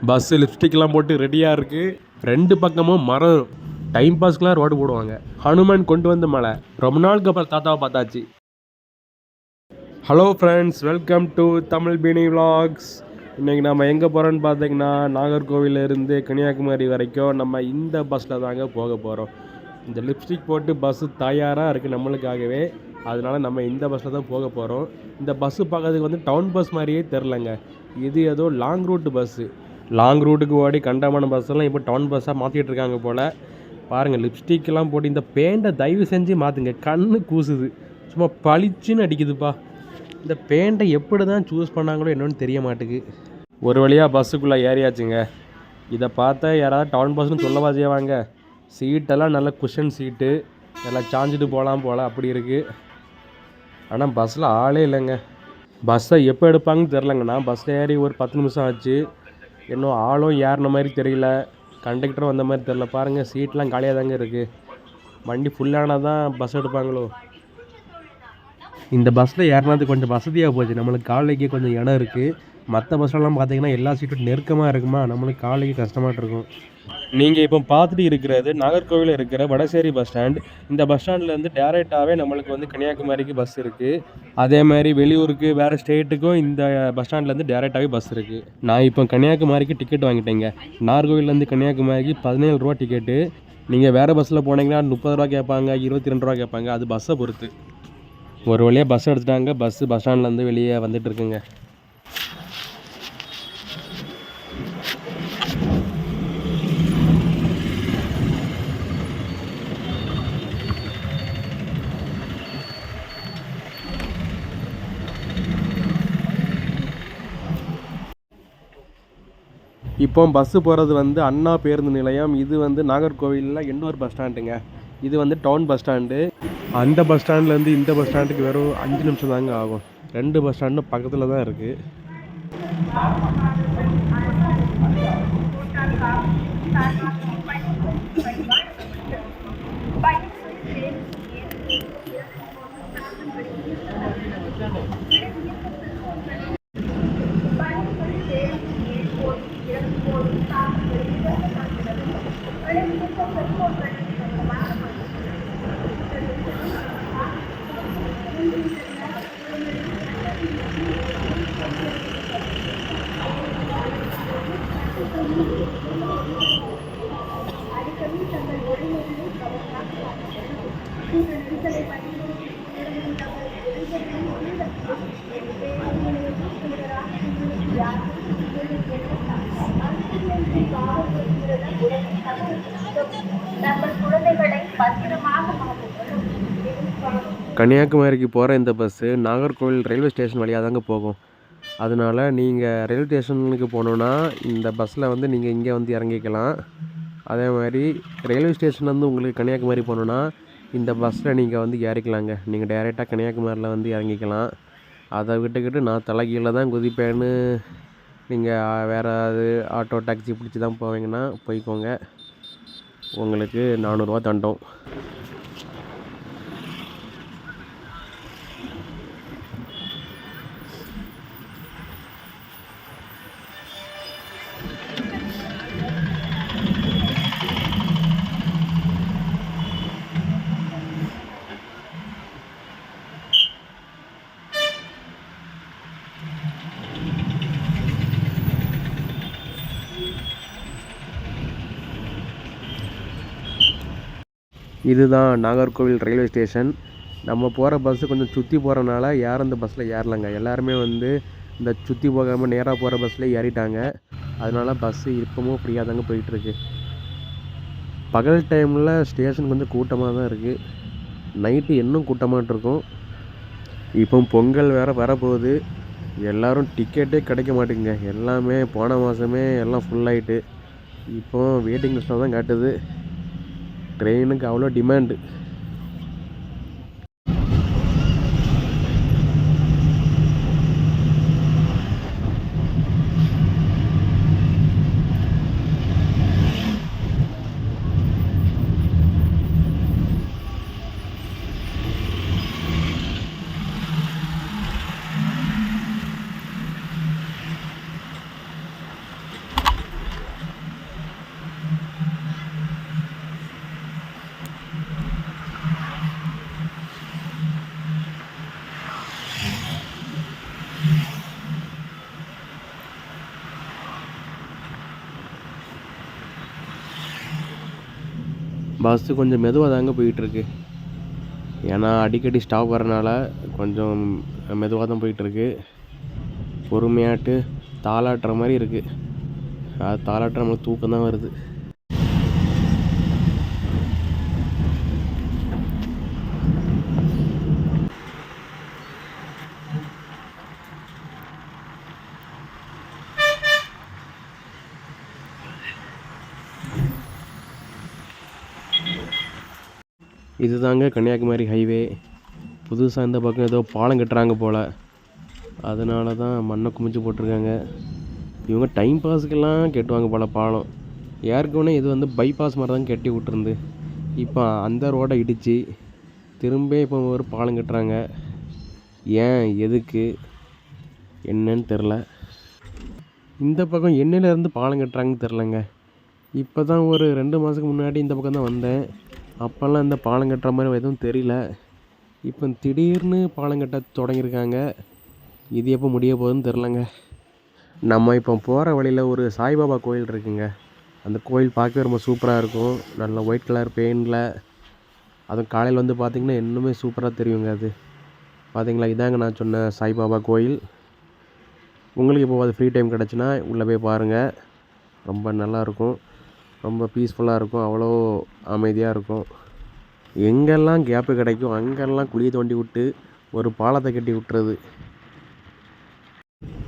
Bus லிப்ஸ்டிக்லாம் போட்டு ரெடியாக இருக்குது. 2 பக்கமும் மரம். டைம் பாஸ்க்குலாம் ரோடு போடுவாங்க. ஹனுமான் கொண்டு வந்த மலை. ரொம்ப நாளுக்கு அப்புறம் தாத்தாவை பார்த்தாச்சு. Hello friends, welcome to Tamil பீனி vlogs. இன்றைக்கி நம்ம எங்கே போகிறோன்னு பார்த்தீங்கன்னா, நாகர்கோவிலேருந்து கன்னியாகுமரி வரைக்கும் நம்ம இந்த பஸ்ஸில் தாங்க போக போகிறோம். இந்த லிப்ஸ்டிக் போட்டு பஸ்ஸு தயாராக இருக்குது நம்மளுக்காகவே. அதனால் நம்ம இந்த பஸ்ஸில் தான் போக போகிறோம். இந்த பஸ்ஸு பார்க்கறதுக்கு வந்து டவுன் பஸ் மாதிரியே தெரிலங்க. இது ஏதோ லாங் ரூட்டு பஸ்ஸு. லாங் ரூட்டுக்கு ஓடி கண்டமான பஸ்ஸெல்லாம் இப்போ டவுன் பஸ்ஸாக மாற்றிட்டு இருக்காங்க போல். பாருங்கள், லிப்ஸ்டிக்கெல்லாம் போட்டு இந்த பெயிண்ட்டை தயவு செஞ்சு மாற்றுங்க. கண்ணு கூசுது, சும்மா பளிச்சுன்னு அடிக்குதுப்பா. இந்த பெயிண்ட்டை எப்படி தான் சூஸ் பண்ணாங்களோ என்னன்னு தெரிய மாட்டேங்குது. ஒரு வழியாக பஸ்ஸுக்குள்ளே ஏறியாச்சுங்க. இதை பார்த்தா யாராவது டவுன் பஸ்ஸுன்னு சொல்லவா செய்வாங்க? சீட்டெல்லாம் நல்ல குஷன் சீட்டு, எல்லாம் சாஞ்சிட்டு போகலாம் போல் அப்படி இருக்குது. ஆனால் பஸ்ஸில் ஆளே இல்லைங்க. பஸ்ஸை எப்போ எடுப்பாங்கன்னு தெரிலங்க. நான் பஸ்ஸில் ஏறி ஒரு 10 நிமிஷம் ஆச்சு. இன்னும் ஆளும் ஏறின மாதிரி தெரியல, கண்டக்டரும் வந்த மாதிரி தெரில. பாருங்கள், சீட்லாம் காலியாக தாங்க இருக்குது. வண்டி ஃபுல்லானால் தான் பஸ் எடுப்பாங்களோ. இந்த பஸ்ஸில் ஏறினது கொஞ்சம் வசதியாக போச்சு. நம்மளுக்கு காலைக்கு கொஞ்சம் இடம் இருக்குது. மற்ற பஸ்லலாம் பார்த்திங்கன்னா எல்லா சீட்டும் நெருக்கமாக இருக்குமா, நம்மளுக்கு காலைக்கு கஷ்டமாக இருக்கும். நீங்கள் இப்போ பார்த்துட்டு இருக்கிறது நாகர்கோவில் இருக்கிற வடசேரி பஸ் ஸ்டாண்ட். இந்த பஸ் ஸ்டாண்ட்லேருந்து டேரெக்டாகவே நம்மளுக்கு வந்து கன்னியாகுமரிக்கு பஸ் இருக்குது. அதே மாதிரி வெளியூருக்கு வேறு ஸ்டேட்டுக்கும் இந்த பஸ் ஸ்டாண்ட்லேருந்து டேரெக்டாகவே பஸ் இருக்குது. நான் இப்போ கன்னியாகுமரிக்கு டிக்கெட் வாங்கிட்டேங்க. நாகர்கோவிலேருந்து கன்னியாகுமரிக்கு 17 ரூபா டிக்கெட்டு. நீங்கள் வேறு பஸ்ஸில் போனீங்கன்னா 30 ரூபா கேட்பாங்க, 22 ரூபா கேட்பாங்க. அது பஸ்ஸை பொறுத்து. ஒரு வழியாக பஸ் எடுத்துட்டாங்க. பஸ் ஸ்டாண்ட்லேருந்து வெளியே வந்துட்டு இருக்குங்க. இப்போ பஸ்ஸு போகிறது வந்து அண்ணா பேருந்து நிலையம். இது வந்து நாகர்கோவிலில் இன்னொரு பஸ் ஸ்டாண்டுங்க. இது வந்து டவுன் பஸ் ஸ்டாண்டு. அந்த பஸ் ஸ்டாண்ட்லேருந்து இந்த பஸ் ஸ்டாண்டுக்கு வெறும் 5 நிமிஷம் தாங்க ஆகும். 2 பஸ் ஸ்டாண்டும் பக்கத்தில் தான் இருக்குது. கன்னியாகுமரிக்கு போகிற இந்த பஸ்ஸு நாகர்கோவில் ரயில்வே ஸ்டேஷன் வழியாக தாங்க போகும். அதனால் நீங்கள் ரயில்வே ஸ்டேஷனுக்கு போகணுன்னா இந்த பஸ்ஸில் வந்து நீங்கள் இங்கே வந்து இறங்கிக்கலாம். அதே மாதிரி ரயில்வே ஸ்டேஷன் வந்து உங்களுக்கு கன்னியாகுமரி போகணுன்னா இந்த பஸ்ஸில் நீங்கள் வந்து ஏறிக்கலாங்க. நீங்கள் டைரெக்டாக கன்னியாகுமரியில் வந்து இறங்கிக்கலாம். அதை விட்டுக்கிட்டு நான் தலைகீழ தான் குதிப்பேன்னு நீங்கள் வேறு ஏதாவது ஆட்டோ டாக்ஸி பிடிச்சி தான் போவீங்கன்னா போய்க்கோங்க. உங்களுக்கு 400 ரூபா தண்டம். இதுதான் நாகர்கோவில் ரயில்வே ஸ்டேஷன். நம்ம போகிற பஸ்ஸு கொஞ்சம் சுற்றி போகிறனால யாரும் இந்த பஸ்ஸில் ஏறலைங்க. எல்லாருமே வந்து இந்த சுற்றி போகாமல் நேராக போகிற பஸ்ஸில் ஏறிட்டாங்க. அதனால் பஸ்ஸு இப்போவும் ஃப்ரீயாக தாங்க போயிட்டுருக்கு. பகல் டைமில் ஸ்டேஷன் கொஞ்சம் கூட்டமாக தான் இருக்குது. நைட்டு இன்னும் கூட்டமாக இருக்கும். இப்போ பொங்கல் வேறு வரப்போகுது. எல்லோரும் டிக்கெட்டே கிடைக்க மாட்டேங்குங்க. எல்லாமே போன மாதமே எல்லாம் ஃபுல்லாகிட்டு. இப்போ வெயிட்டிங் லிஸ்ட்டில் தான் காட்டுது. ட்ரெயினுக்கு அவ்வளோ டிமாண்டு. பஸ்ஸு கொஞ்சம் மெதுவாக தாங்க போயிட்டுருக்கு. ஏன்னா அடிக்கடி ஸ்டாப் வரனால கொஞ்சம் மெதுவாக தான் போயிட்டுருக்கு. பொறுமையாட்டு தாளாட்டுற மாதிரி இருக்குது. அது தாளாட்டுற நம்மளுக்கு தூக்கம் தான் வருது. இது தாங்க கன்னியாகுமரி ஹைவே. புதுசாக இந்த பக்கம் ஏதோ பாலம் கட்டுறாங்க போல், அதனால தான் மண்ணை குமிச்சு போட்டிருக்காங்க. இவங்க டைம் பாஸுக்கெல்லாம் கட்டுவாங்க போல் பாலம். ஏற்கனவே இது வந்து பைபாஸ் மாதிரி தான் கட்டி விட்டுருந்து. இப்போ அந்த ரோடை இடித்து திரும்ப இப்போ ஒரு பாலம் கட்டுறாங்க. ஏன், எதுக்கு, என்னன்னு தெரில. இந்த பக்கம் என்னையிலேருந்து பாலம் கட்டுறாங்கன்னு தெரிலங்க. இப்போ தான் ஒரு 2 மாதத்துக்கு முன்னாடி இந்த பக்கம் தான் வந்தேன். அப்போல்லாம் இந்த பாலம் கட்டுற மாதிரி எதுவும் தெரியல. இப்போ திடீர்னு பாலம் கட்ட தொடங்கியிருக்காங்க. இது எப்போ முடிய போகுதுன்னு தெரிலங்க. நம்ம இப்போ போகிற வழியில் ஒரு சாய்பாபா கோயில் இருக்குங்க. அந்த கோயில் பார்க்கவே ரொம்ப சூப்பராக இருக்கும். நல்ல ஒயிட் கலர் பெயிண்டில். அதுவும் காலையில் வந்து பார்த்திங்கன்னா இன்னுமே சூப்பராக தெரியுங்க. அது பார்த்திங்களா, இதாங்க நான் சொன்ன சாய்பாபா கோயில். உங்களுக்கு இப்போ அது ஃப்ரீ டைம் கிடச்சுன்னா உள்ளே போய் பாருங்கள். ரொம்ப நல்லாயிருக்கும், ரொம்ப பீஸ்ஃபுல்லாக இருக்கும், அவ்வளோ அமைதியாக இருக்கும். எங்கெல்லாம் கேப்பு கிடைக்கும் அங்கெல்லாம் குழியை தோண்டி விட்டு ஒரு பாலத்தை கட்டி விட்டுறது.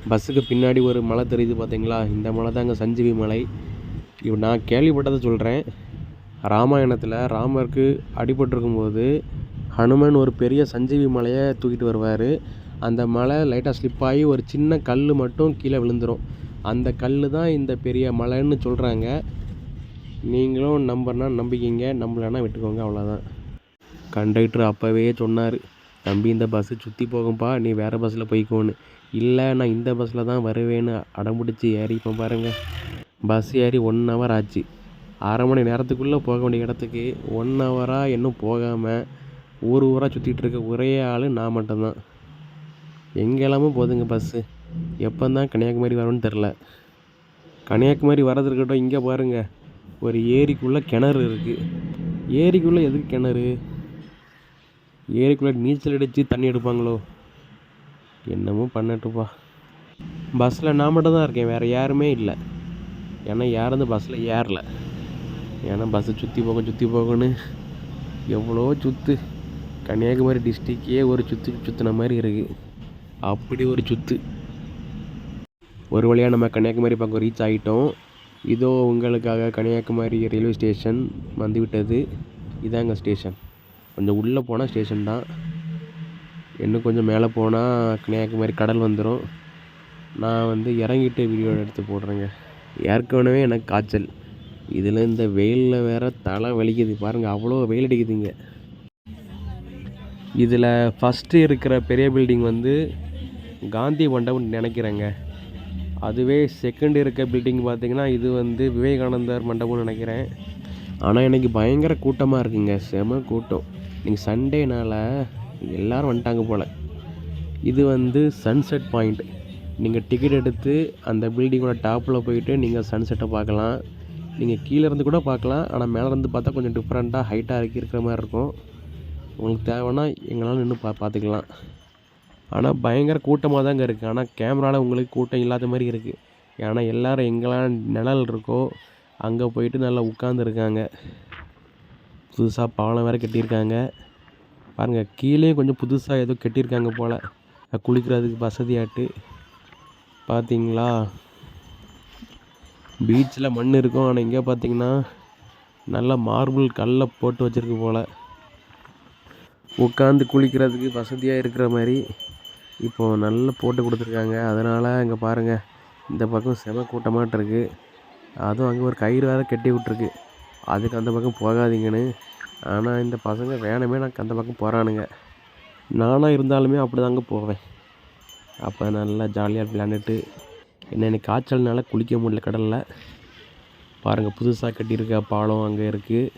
பஸ்ஸுக்கு பின்னாடி ஒரு மலை தெரியுது பார்த்தீங்களா, இந்த மலை தாங்க சஞ்சீவி மலை. இப்போ நான் கேள்விப்பட்டதை சொல்கிறேன். ராமாயணத்தில் ராமருக்கு அடிபட்டிருக்கும்போது ஹனுமன் ஒரு பெரிய சஞ்சீவி மலையை தூக்கிட்டு வருவார். அந்த மலை லைட்டாக ஸ்லிப் ஆகி ஒரு சின்ன கல் மட்டும் கீழே விழுந்துடும். அந்த கல் தான் இந்த பெரிய மலைன்னு சொல்கிறாங்க. நீங்களும் நம்புறனா நம்பிக்கிங்க, நம்பலைன்னா விட்டுக்கோங்க, அவ்வளோதான். கண்டக்டர் அப்போவே சொன்னார், தம்பி இந்த பஸ்ஸு சுற்றி போகும்பா, நீ வேறு பஸ்ஸில் போய்க்கோன்னு. இல்லை, நான் இந்த பஸ்ஸில் தான் வருவேன்னு அடம்பிடிச்சி ஏறி இப்போ பாருங்கள், பஸ் ஏறி 1 ஹவர் ஆச்சு. 1/2 மணி நேரத்துக்குள்ளே போக வேண்டிய இடத்துக்கு 1 ஹவராக இன்னும் போகாமல் ஊராக சுற்றிட்டு இருக்க ஒரே ஆள் நான் மட்டும்தான். எங்கெல்லாமோ போகுதுங்க பஸ்ஸு. எப்போ தான் கன்னியாகுமரி வரும்னு தெரில. கன்னியாகுமரி வரது இருக்கட்டும், இங்கே பாருங்கள் ஒரு ஏரிக்குள்ளே கிணறு இருக்குது. ஏரிக்குள்ளே எதுக்கு கிணறு? ஏரிக்குள்ளே நீச்சல் அடித்து தண்ணி எடுப்பாங்களோ? என்னமோ பண்ணட்டுப்பா. பஸ்ஸில் நான் மட்டும் தான் இருக்கேன், வேறு யாருமே இல்லை. ஏன்னா யாரும் அந்த பஸ்ஸில் ஏறல. ஏன்னா பஸ்ஸை சுற்றி போகணுன்னு எவ்வளோ சுற்று. கன்னியாகுமரி டிஸ்ட்ரிக்டே ஒரு சுற்றின மாதிரி இருக்குது. அப்படி ஒரு சுற்று. ஒரு வழியாக நம்ம கன்னியாகுமரி பக்கம் ரீச் ஆகிட்டோம். இதோ உங்களுக்காக கன்னியாகுமரி ரயில்வே ஸ்டேஷன் வந்துவிட்டது. இதாங்க ஸ்டேஷன். கொஞ்சம் உள்ளே போனால் ஸ்டேஷன் தான். இன்னும் கொஞ்சம் மேலே போனால் கன்னியாகுமரி கடல் வந்துடும். நான் வந்து இறங்கிட்டு வீடியோ எடுத்து போடுறேங்க. ஏற்கனவே எனக்கு காய்ச்சல், இதில் இந்த வெயிலில் வேறு தலை வலிக்குது பாருங்கள், அவ்வளோ வெயில் அடிக்குதுங்க. இதில் ஃபஸ்ட்டு இருக்கிற பெரிய பில்டிங் வந்து காந்தி மண்டபம் நினைக்கிறேங்க. அதுவே செகண்ட் இருக்க பில்டிங் பார்த்திங்கன்னா இது வந்து விவேகானந்தர் மண்டபம்னு நினைக்கிறேன். ஆனால் எனக்கு பயங்கர கூட்டமாக இருக்குங்க, செம கூட்டம். நீங்கள் சண்டேனால் எல்லோரும் வந்துட்டாங்க போல். இது வந்து சன்செட் பாயிண்ட். நீங்கள் டிக்கெட் எடுத்து அந்த பில்டிங்கோட டாப்பில் போயிட்டு நீங்கள் சன்செட்டை பார்க்கலாம். நீங்கள் கீழே இருந்து கூட பார்க்கலாம், ஆனால் மேலே இருந்து பார்த்தா கொஞ்சம் டிஃப்ரெண்ட்டாக ஹைட்டாக இருக்கிற மாதிரி இருக்கும். உங்களுக்கு தேவைன்னா எங்களால் நின்று பார்த்துக்கலாம். ஆனால் பயங்கர கூட்டமாக தாங்க இருக்குது. ஆனால் கேமராவில் உங்களுக்கு கூட்டம் இல்லாத மாதிரி இருக்குது. ஏன்னா எல்லோரும் எங்கெல்லாம் நிழல் இருக்கோ அங்கே போயிட்டு நல்லா உட்காந்துருக்காங்க. புதுசாக பாலம் வேறு கட்டியிருக்காங்க பாருங்கள். கீழே கொஞ்சம் புதுசாக ஏதோ கட்டியிருக்காங்க போல், குளிக்கிறதுக்கு வசதியாட்டு. பார்த்தீங்களா, பீச்சில் மண் இருக்கும், ஆனால் இங்கே பார்த்தீங்கன்னா நல்லா மார்பிள் கல்லை போட்டு வச்சுருக்கு போல், உட்காந்து குளிக்கிறதுக்கு வசதியாக இருக்கிற மாதிரி இப்போது நல்லா போட்டு கொடுத்துருக்காங்க. அதனால் இங்கே பாருங்கள், இந்த பக்கம் செம கூட்டமாட்டு இருக்குது. அதுவும் அங்கே ஒரு கயிறு வேறு கட்டி விட்ருக்கு, அதுக்கு அந்த பக்கம் போகாதீங்கன்னு. ஆனால் இந்த பசங்க வேணுமே நான் அந்த பக்கம் போகிறானுங்க. நானாக இருந்தாலுமே அப்படி தாங்க போவேன். அப்போ நல்லா ஜாலியாக விளையாண்டுட்டு. எனக்கு காய்ச்சல்னால குளிக்க முடியல கடலில். பாருங்கள், புதுசாக கட்டியிருக்க பாலம் அங்கே இருக்குது.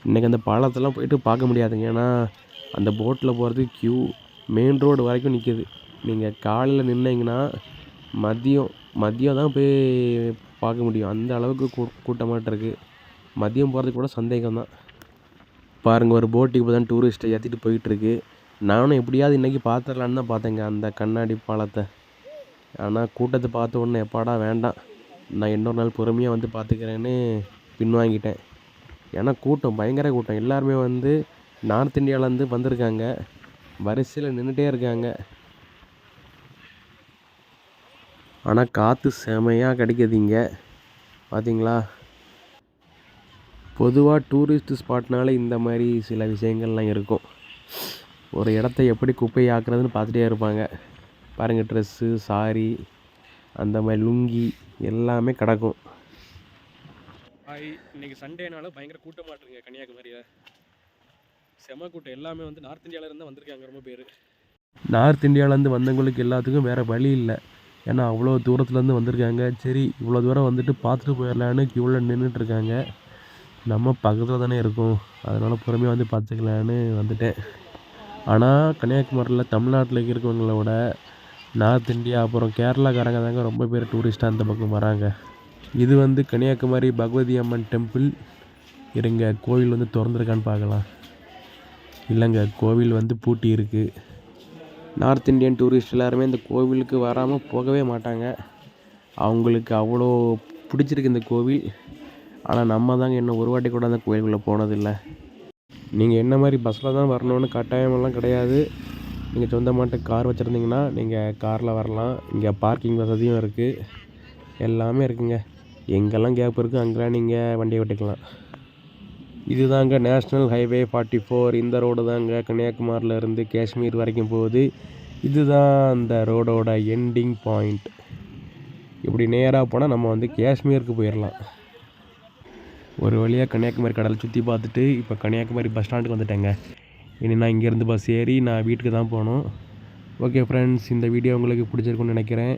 இன்றைக்கி அந்த பாலத்தெல்லாம் போயிட்டு பார்க்க முடியாதுங்க, ஏன்னா அந்த போட்டில் போகிறதுக்கு க்யூ மெயின் ரோடு வரைக்கும் நிற்கிது. நீங்கள் காலையில் நின்னீங்கன்னா மதியம் தான் போய் பார்க்க முடியும். அந்த அளவுக்கு கூட்டமாட்டு இருக்குது. மதியம் போகிறதுக்கு கூட சந்தேகம் தான். பாருங்கள், ஒரு போட்டுக்கு இப்போ தான் டூரிஸ்ட்டை ஏற்றிட்டு போயிட்டுருக்கு. நானும் எப்படியாவது இன்றைக்கி பார்த்துடலான்னு தான் பார்த்தேங்க அந்த கண்ணாடி பாலத்தை. ஆனால் கூட்டத்தை பார்த்த உடனே எப்பாடா வேண்டாம், நான் இன்னொரு நாள் பொறுமையாக வந்து பார்த்துக்கிறேன்னு பின்வாங்கிட்டேன். ஏன்னா கூட்டம் பயங்கர கூட்டம். எல்லாருமே வந்து நார்த் இந்தியாவிலேருந்து வந்திருக்காங்க, வரிசையில் நின்றுட்டே இருக்காங்க. ஆனால் காற்று செமையாக கிடைக்குதுங்க, பார்த்தீங்களா? பொதுவாக டூரிஸ்ட் ஸ்பாட்னால இந்த மாதிரி சில விஷயங்கள்லாம் இருக்கும். ஒரு இடத்த எப்படி குப்பையை ஆக்குறதுன்னு பார்த்துட்டே இருப்பாங்க. பாருங்கள், ட்ரெஸ்ஸு, சாரி, அந்த மாதிரி லுங்கி எல்லாமே கிடக்கும். இன்றைக்கி சண்டேனால பயங்கர கூட்டமாக இருக்குங்க கன்னியாகுமரியில். செம கூட்டம். எல்லாமே வந்து நார்த் இந்தியாவிலேருந்து வந்திருக்காங்க ரொம்ப பேர். நார்த் இந்தியாவிலேருந்து வந்தவங்களுக்கு எல்லாத்துக்கும் வேறு வழி இல்லை. ஏன்னா அவ்வளோ தூரத்துலேருந்து வந்திருக்காங்க. சரி, இவ்வளோ தூரம் வந்துட்டு பார்த்துட்டு போயிடலான்னு க்யூவில் நின்றுட்டுருக்காங்க. நம்ம பக்கத்தில் தானே இருக்கோம், அதனால் பொறுமையாக வந்து பார்த்துக்கலான்னு வந்துட்டேன். ஆனால் கன்னியாகுமரியில் தமிழ்நாட்டில் இருக்கிறவங்கள விட நார்த் இந்தியா அப்புறம் கேரளாக்காரங்க தாங்க ரொம்ப பேர் டூரிஸ்ட்டாக அந்த பக்கம் வராங்க. இது வந்து கன்னியாகுமரி பகவதி அம்மன் டெம்பிள். இருங்க, கோவில் வந்து திறந்துருக்கான்னு பார்க்கலாம். இல்லைங்க, கோவில் வந்து பூட்டி இருக்குது. நார்த் இந்தியன் டூரிஸ்ட் எல்லாருமே இந்த கோவிலுக்கு வராமல் போகவே மாட்டாங்க. அவங்களுக்கு அவ்வளோ பிடிச்சிருக்கு இந்த கோவில். ஆனால் நம்ம தாங்க இன்னும் ஒரு வாட்டி கூட அந்த கோயிலுக்குள்ளே போனதில்லை. நீங்கள் என்ன மாதிரி பஸ்ஸில் தான் வரணும்னு கட்டாயமெல்லாம் கிடையாது. நீங்கள் சொந்தமாட்ட கார் வச்சுருந்தீங்கன்னா நீங்கள் காரில் வரலாம். இங்கே பார்க்கிங் வசதியும் இருக்குது, எல்லாமே இருக்குங்க. எங்கெல்லாம் கேப் இருக்குது அங்கெல்லாம் நீங்கள் வண்டியை விட்டுக்கலாம். இது தாங்க நேஷ்னல் ஹைவே 44. இந்த ரோடு தாங்க கன்னியாகுமரியிலேருந்து காஷ்மீர் வரைக்கும் போகுது. இதுதான் அந்த ரோடோட எண்டிங் பாயிண்ட். இப்படி நேராக போனால் நம்ம வந்து காஷ்மீருக்கு போயிடலாம். ஒரு வழியாக கன்னியாகுமரி கடலை சுற்றி பார்த்துட்டு இப்போ கன்னியாகுமரி பஸ் ஸ்டாண்டுக்கு வந்துட்டேங்க. இனி நான் இங்கேருந்து பஸ் ஏறி நான் வீட்டுக்கு தான் போகணும். ஓகே ஃப்ரெண்ட்ஸ், இந்த வீடியோ உங்களுக்கு பிடிச்சிருக்குன்னு நினைக்கிறேன்.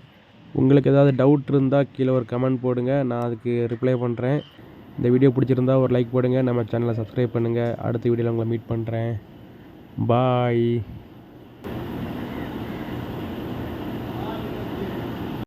உங்களுக்கு ஏதாவது டவுட் இருந்தால் கீழே ஒரு கமெண்ட் போடுங்க, நான் அதுக்கு ரிப்ளை பண்ணுறேன். இந்த வீடியோ பிடிச்சிருந்தா ஒரு லைக் போடுங்க, நம்ம சேனலை சப்ஸ்கிரைப் பண்ணுங்கள். அடுத்த வீடியோவில் உங்களை மீட் பண்ணுறேன். பாய்.